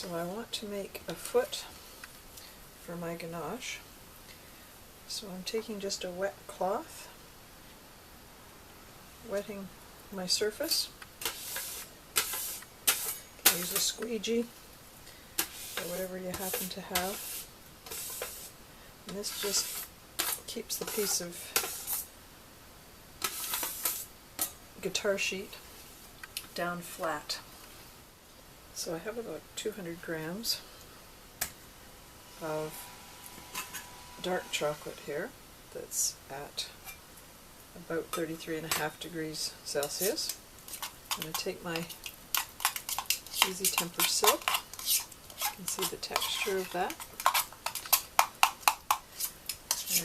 So I want to make a foot for my ganache. So I'm taking just a wet cloth, wetting my surface. You can use a squeegee or whatever you happen to have. And this just keeps the piece of guitar sheet down flat. So I have about 200 grams of dark chocolate here that's at about 33.5 degrees Celsius. I'm going to take my EZtemper silk. You can see the texture of that.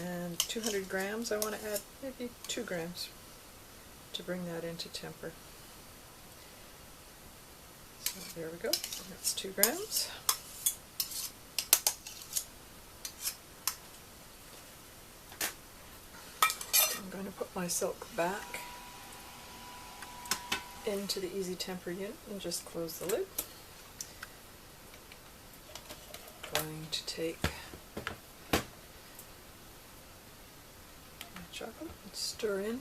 And 200 grams, I want to add maybe 2 grams to bring that into temper. So there we go, that's 2 grams. I'm going to put my silk back into the EZtemper unit and just close the lid. Going to take my chocolate and stir in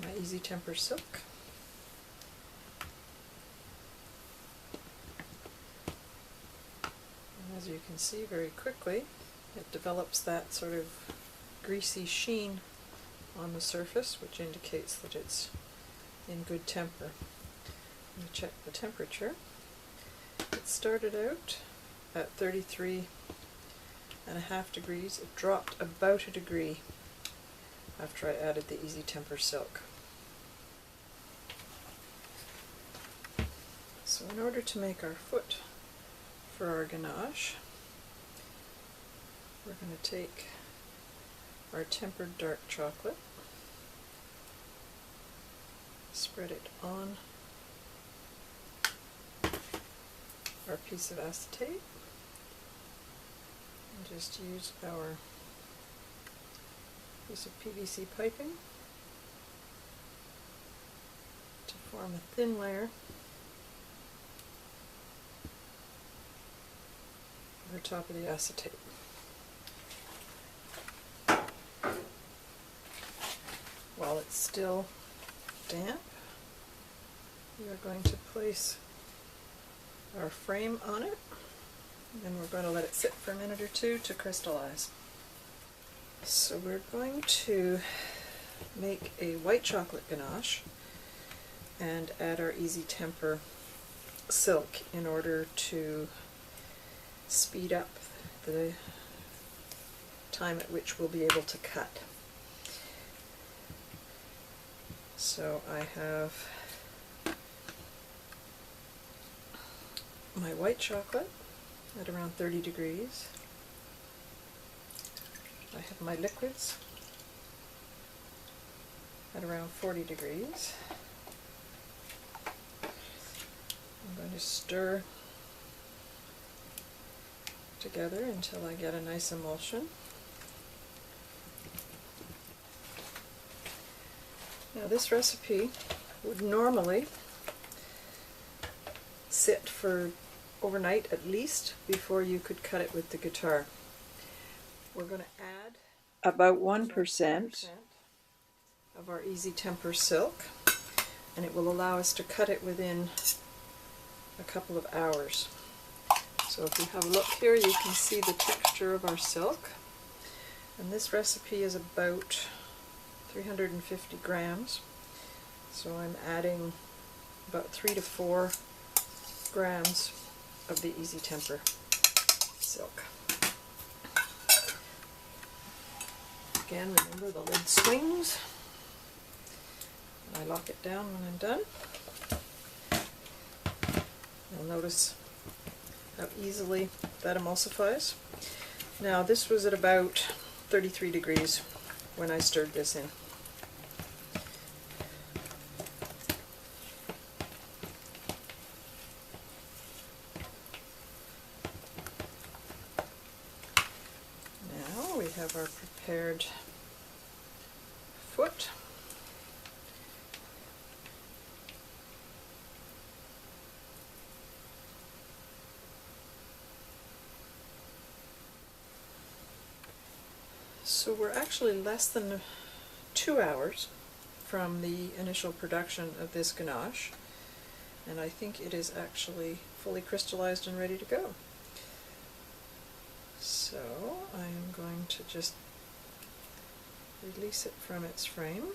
my EZtemper silk. And as you can see very quickly, it develops that sort of greasy sheen on the surface, which indicates that it's in good temper. I'm going to check the temperature. It started out at 33.5 degrees. It dropped about a degree after I added the EZtemper silk. So in order to make our foot for our ganache, we're going to take our tempered dark chocolate, spread it on our piece of acetate, and just use our piece of PVC piping to form a thin layer over top of the acetate. While it's still damp, we are going to place our frame on it, and we're going to let it sit for a minute or two to crystallize. So we're going to make a white chocolate ganache and add our EZtemper silk in order to speed up the time at which we'll be able to cut. So I have my white chocolate at around 30 degrees. I have my liquids at around 40 degrees. I'm going to stir together until I get a nice emulsion. Now this recipe would normally sit for overnight at least before you could cut it with the guitar. We're going to add about 1% of our EZtemper silk, and it will allow us to cut it within a couple of hours. So if you have a look here, you can see the texture of our silk, and this recipe is about 350 grams, so I'm adding about 3 to 4 grams of the EZtemper silk. Again, remember the lid swings, and I lock it down when I'm done. You'll notice how easily that emulsifies. Now this was at about 33 degrees when I stirred this in. Now we have our prepared foot. So we're actually less than 2 hours from the initial production of this ganache, and I think it is actually fully crystallized and ready to go. So I am going to just release it from its frame.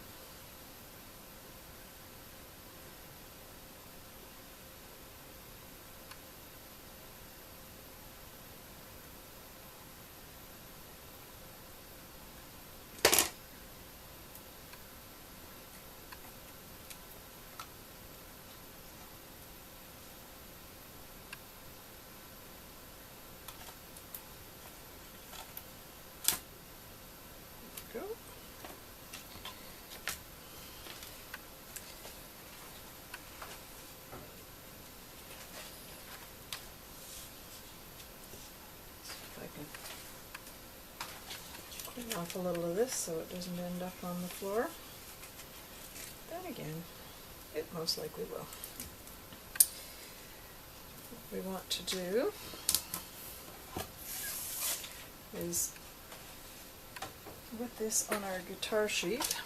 Go. If I can clean off a little of this so it doesn't end up on the floor. Then again, it most likely will. What we want to do is, with this on our guitar sheet,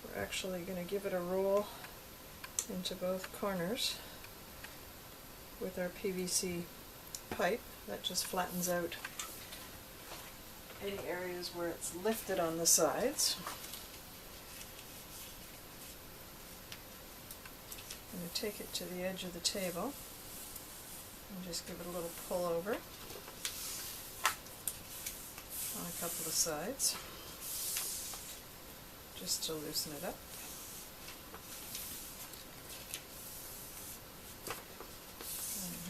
we're actually going to give it a roll into both corners with our PVC pipe. That just flattens out any areas where it's lifted on the sides. I'm going to take it to the edge of the table and just give it a little pull over on a couple of sides, just to loosen it up.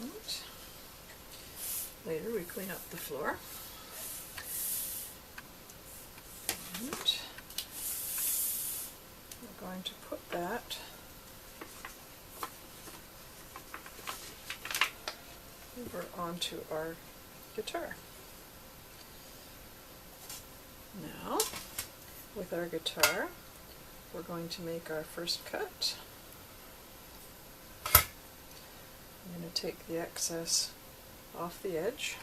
And later we clean up the floor. And we're going to put that over onto our guitar. Now, with our guitar, we're going to make our first cut. I'm going to take the excess off the edge.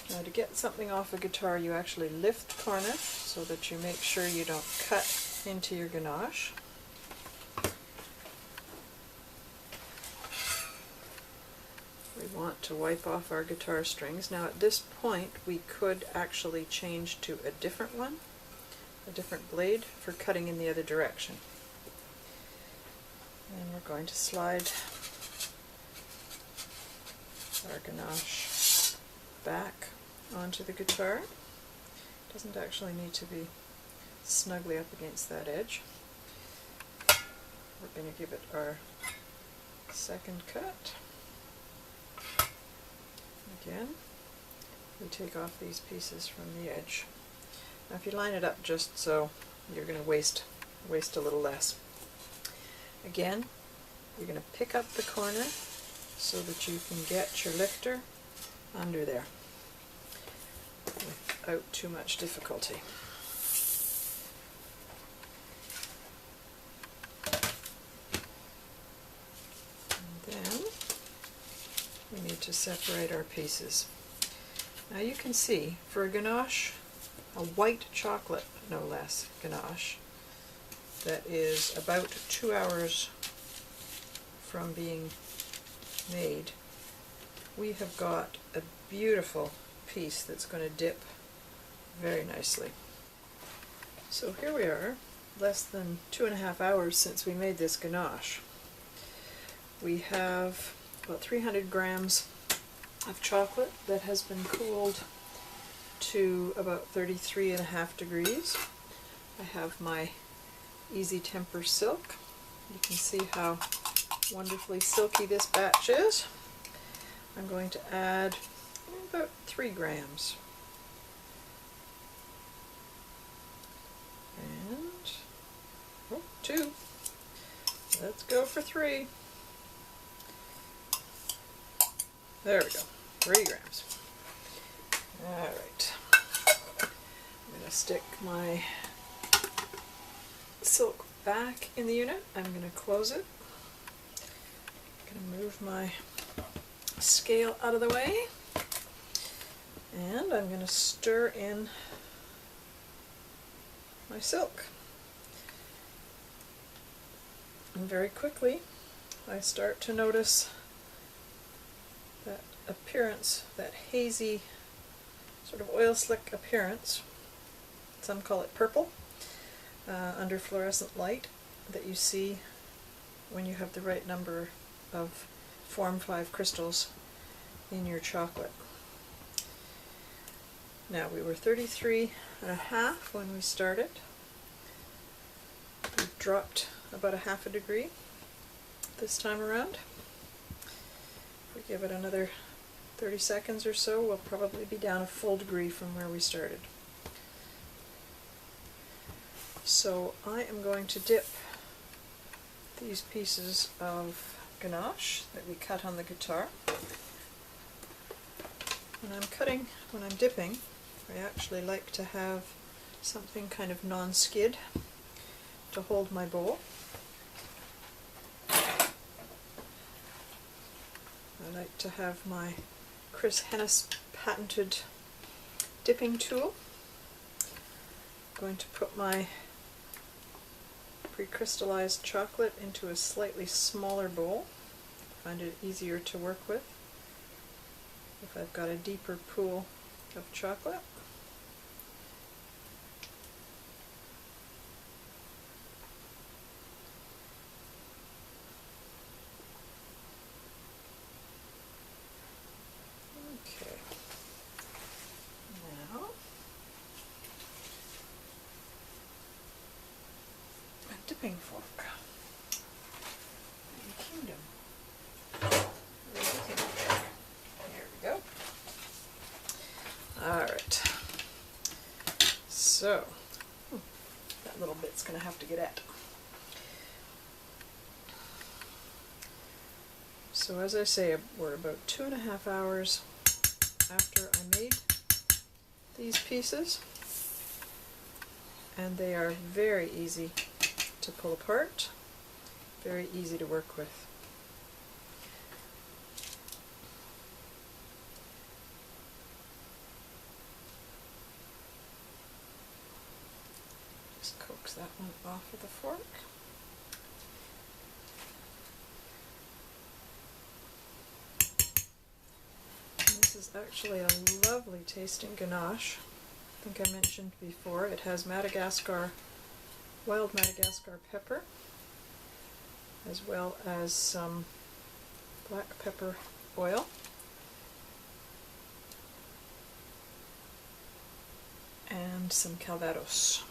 Now, to get something off a guitar, you actually lift the corner so that you make sure you don't cut into your ganache. We want to wipe off our guitar strings. Now at this point we could actually change to a different one, a different blade for cutting in the other direction. And we're going to slide our ganache back onto the guitar. It doesn't actually need to be snugly up against that edge. We're going to give it our second cut. Again, we take off these pieces from the edge. Now if you line it up just so, you're going to waste a little less. Again, you're going to pick up the corner so that you can get your lifter under there without too much difficulty. We need to separate our pieces. Now you can see, for a ganache, a white chocolate, no less, ganache, that is about 2 hours from being made, we have got a beautiful piece that's going to dip very nicely. So here we are, less than 2.5 hours since we made this ganache. We have about 300 grams of chocolate that has been cooled to about 33.5 degrees. I have my EZtemper silk. You can see how wonderfully silky this batch is. I'm going to add about 3 grams. And, oh, 2. Let's go for 3. There we go, 3 grams. Alright, I'm going to stick my silk back in the unit. I'm going to close it. I'm going to move my scale out of the way. And I'm going to stir in my silk. And very quickly I start to notice that appearance, that hazy sort of oil slick appearance, some call it purple, under fluorescent light, that you see when you have the right number of Form 5 crystals in your chocolate. Now, we were 33.5 when we started. We've dropped about a half a degree this time around. If we give it another 30 seconds or so, we'll probably be down a full degree from where we started. So I am going to dip these pieces of ganache that we cut on the guitar. When I'm dipping, I actually like to have something kind of non-skid to hold my bowl. I like to have my Chris Hennis patented dipping tool. I'm going to put my pre-crystallized chocolate into a slightly smaller bowl. I find it easier to work with if I've got a deeper pool of chocolate. Okay. Now, a dipping fork. Kingdom. Here we go. Alright. So, that little bit's going to have to get at. So as I say, we're about 2.5 hours after I made these pieces, and they are very easy to pull apart, very easy to work with. Just coax that one off with a fork. This is actually a lovely tasting ganache. I think I mentioned before, it has wild Madagascar pepper, as well as some black pepper oil, and some calvados.